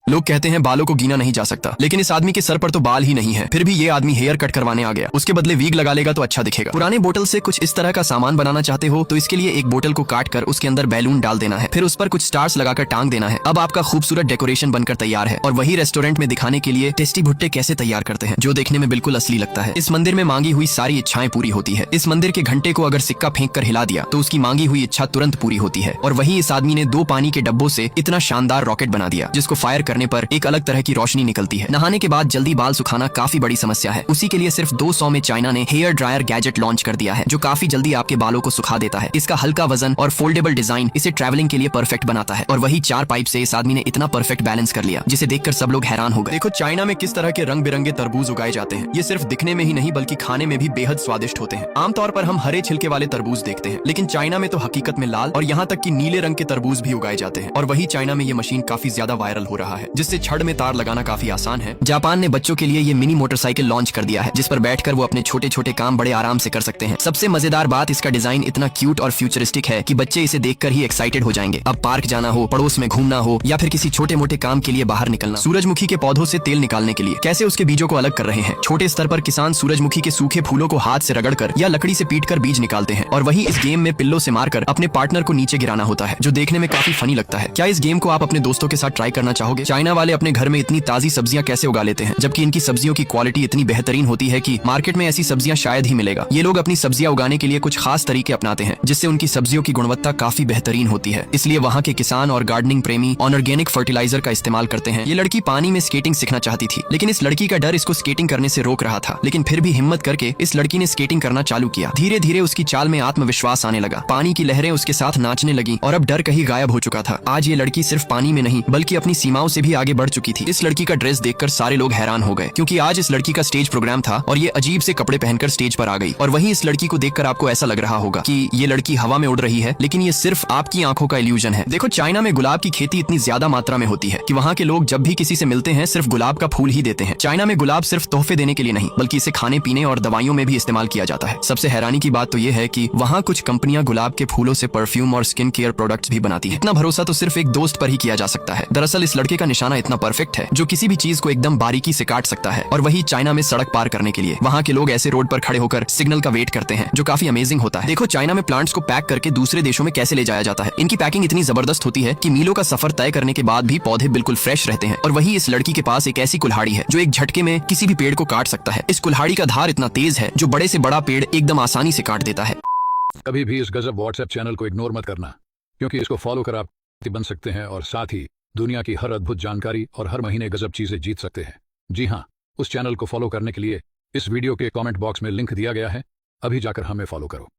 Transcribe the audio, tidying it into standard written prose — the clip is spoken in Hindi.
लोग कहते हैं बालों को गिना नहीं जा सकता, लेकिन इस आदमी के सर पर तो बाल ही नहीं है, फिर भी ये आदमी हेयर कट करवाने आ गया। उसके बदले वीग लगा लेगा तो अच्छा दिखेगा। पुराने बोतल से कुछ इस तरह का सामान बनाना चाहते हो तो इसके लिए एक बोतल को काट कर उसके अंदर बैलून डाल देना है, फिर उस पर कुछ स्टार्स लगाकर टांग देना है। अब आपका खूबसूरत डेकोरेशन बनकर तैयार है। और वही रेस्टोरेंट में दिखाने के लिए टेस्टी भुट्टे कैसे तैयार करते हैं, जो देखने में बिल्कुल असली लगता है। इस मंदिर में मांगी हुई सारी इच्छाएं पूरी होती है। इस मंदिर के घंटे को अगर सिक्का फेंक कर हिला दिया तो उसकी मांगी हुई इच्छा तुरंत पूरी होती है। और वही इस आदमी ने 2 पानी के डब्बों से इतना शानदार रॉकेट बना दिया जिसको फायर करने पर एक अलग तरह की रोशनी निकलती है। नहाने के बाद जल्दी बाल सुखाना काफी बड़ी समस्या है। उसी के लिए सिर्फ 200 में चाइना ने हेयर ड्रायर गैजेट लॉन्च कर दिया है, जो काफी जल्दी आपके बालों को सुखा देता है। इसका हल्का वजन और फोल्डेबल डिजाइन इसे ट्रैवलिंग के लिए परफेक्ट बनाता है। और वही 4 पाइप से इस आदमी ने इतना परफेक्ट बैलेंस कर लिया जिसे देखकर सब लोग हैरान हो गए। देखो चाइना में किस तरह के रंग बिरंगे तरबूज उगाए जाते हैं। ये सिर्फ दिखने में ही नहीं बल्कि खाने में भी बेहद स्वादिष्ट होते हैं। आमतौर पर हम हरे छिलके वाले तरबूज देखते हैं, लेकिन चाइना में तो हकीकत में लाल और यहाँ तक कि नीले रंग के तरबूज भी उगाए जाते हैं। और वही चाइना में ये मशीन काफी ज्यादा वायरल हो रहा है, जिससे छड़ में तार लगाना काफी आसान है। जापान ने बच्चों के लिए ये मिनी मोटरसाइकिल लॉन्च कर दिया है, जिस पर बैठकर वो अपने छोटे छोटे काम बड़े आराम से कर सकते हैं। सबसे मजेदार बात, इसका डिजाइन इतना क्यूट और फ्यूचरिस्टिक है कि बच्चे इसे देखकर ही एक्साइटेड हो जाएंगे। अब पार्क जाना हो, पड़ोस में घूमना हो या फिर किसी छोटे मोटे काम के लिए बाहर निकलना। सूरजमुखी के पौधों से तेल निकालने के लिए कैसे उसके बीजों को अलग कर रहे हैं। छोटे स्तर पर किसान सूरजमुखी के सूखे फूलों को हाथ से रगड़कर या लकड़ी से पीटकर बीज निकालते हैं। और वही इस गेम में पिल्लों से मारकर अपने पार्टनर को नीचे गिराना होता है, जो देखने में काफी फनी लगता है। क्या इस गेम को आप अपने दोस्तों के साथ ट्राई करना चाहोगे? चाइना वाले अपने घर में इतनी ताजी सब्जियां कैसे उगा लेते हैं, जबकि इनकी सब्जियों की क्वालिटी इतनी बेहतरीन होती है कि मार्केट में ऐसी सब्जियां शायद ही मिलेगा। ये लोग अपनी सब्जियां उगाने के लिए कुछ खास तरीके अपनाते हैं, जिससे उनकी सब्जियों की गुणवत्ता काफी बेहतरीन होती है। इसलिए वहाँ के किसान और गार्डनिंग प्रेमी ऑर्गेनिक फर्टिलाइजर का इस्तेमाल करते हैं। ये लड़की पानी में स्केटिंग सीखना चाहती थी, लेकिन इस लड़की का डर इसको स्केटिंग करने से रोक रहा था। लेकिन फिर भी हिम्मत करके इस लड़की ने स्केटिंग करना चालू किया। धीरे धीरे उसकी चाल में आत्मविश्वास आने लगा, पानी की लहरें उसके साथ नाचने लगी और अब डर कहीं गायब हो चुका था। आज ये लड़की सिर्फ पानी में नहीं बल्कि अपनी सीमाओं से भी आगे बढ़ चुकी थी। इस लड़की का ड्रेस देखकर सारे लोग हैरान हो गए, क्योंकि आज इस लड़की का स्टेज प्रोग्राम था और ये अजीब से कपड़े पहनकर स्टेज पर आ गई। और वहीं इस लड़की को देखकर आपको ऐसा लग रहा होगा कि ये लड़की हवा में उड़ रही है, लेकिन ये सिर्फ आपकी आंखों का इल्यूजन है। देखो चाइना में गुलाब की खेती इतनी ज्यादा मात्रा में होती है कि वहाँ के लोग जब भी किसी से मिलते हैं सिर्फ गुलाब का फूल ही देते हैं। चाइना में गुलाब सिर्फ तोहफे देने के लिए नहीं बल्कि इसे खाने पीने और दवाइयों में भी इस्तेमाल किया जाता है। सबसे हैरानी की बात तो ये है कि वहाँ कुछ कंपनियां गुलाब के फूलों से परफ्यूम और स्किन केयर प्रोडक्ट्स भी बनाती है। इतना भरोसा तो सिर्फ एक दोस्त पर ही किया जा सकता है। दरअसल इस लड़के का निशाना इतना परफेक्ट है जो किसी भी चीज को एकदम बारीकी से काट सकता है। और वही चाइना में सड़क पार करने के लिए वहाँ के लोग ऐसे रोड पर खड़े होकर सिग्नल का वेट करते हैं, जो काफी अमेजिंग होता है। देखो चाइना में प्लांट्स को पैक करके दूसरे देशों में कैसे ले जाया जाता है। इनकी पैकिंग इतनी जबरदस्त होती है कि मीलों का सफर तय करने के बाद भी पौधे बिल्कुल फ्रेश रहते हैं। और वही इस लड़की के पास एक ऐसी कुल्हाड़ी है जो एक झटके में किसी भी पेड़ को काट सकता है। इस कुल्हाड़ी का धार इतना तेज है जो बड़े से बड़ा पेड़ एकदम आसानी से काट देता है। कभी भी इस गजब व्हाट्सएप चैनल को इग्नोर मत करना, क्योंकि इसको फॉलो कर आप बन सकते हैं और साथ ही दुनिया की हर अद्भुत जानकारी और हर महीने गजब चीजें जीत सकते हैं। जी हाँ, उस चैनल को फॉलो करने के लिए इस वीडियो के कमेंट बॉक्स में लिंक दिया गया है। अभी जाकर हमें फॉलो करो।